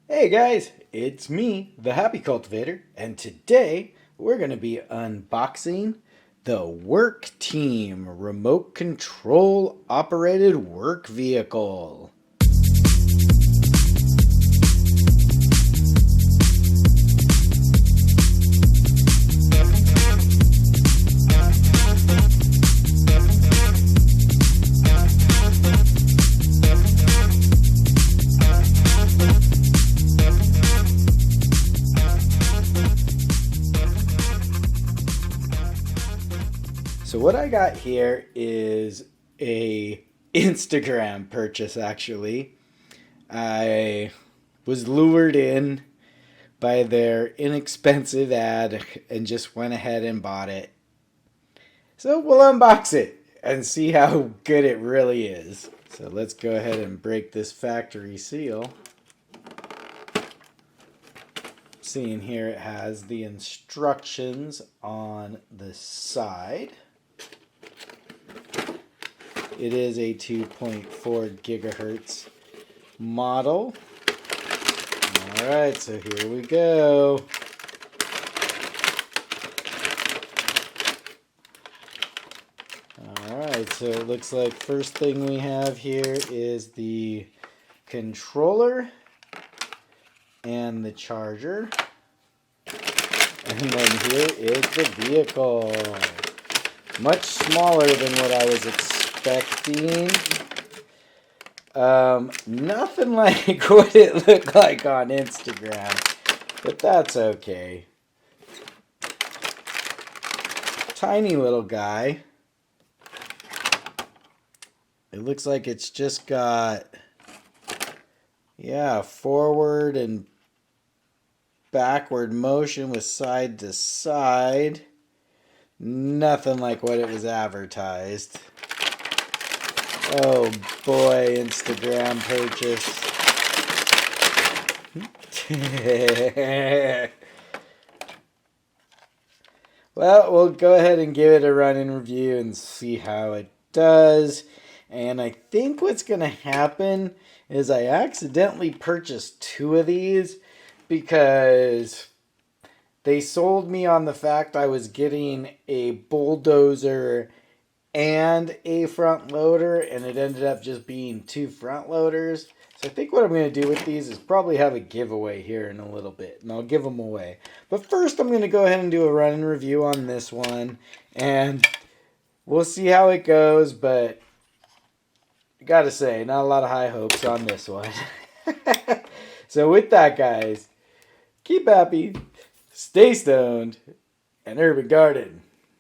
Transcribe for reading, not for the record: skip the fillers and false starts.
Hey guys, it's me, the Happy Cultivator, and today we're going to be unboxing the Work Team Remote Control Operated Work Vehicle. So what I got here is a Instagram purchase actually. I was lured in by their inexpensive ad and just went ahead and bought it. So we'll unbox it and see how good it really is. So let's go ahead and break this factory seal. Seeing here it has the instructions on the side. It is a 2.4 gigahertz model. Alright, so here we go. Alright, so it looks like first thing we have here is the controller and the charger. And then here is the vehicle. Much smaller than what I was expecting. Nothing like what it looked like on Instagram, but that's okay. Tiny little guy. It looks like it's just got, forward and backward motion with side to side. Nothing like what it was advertised. Oh boy, Instagram purchase. Well, we'll go ahead and give it a run-in review and see how it does. And I think what's going to happen is I accidentally purchased two of these because they sold me on the fact I was getting a bulldozer and a front loader, and it ended up just being two front loaders. So I think what I'm going to do with these is probably have a giveaway here in a little bit, and I'll give them away. But first I'm going to go ahead and do a run and review on this one, and we'll see how it goes, but I gotta say, not a lot of high hopes on this one. So with that, guys, keep happy, stay stoned, and urban garden.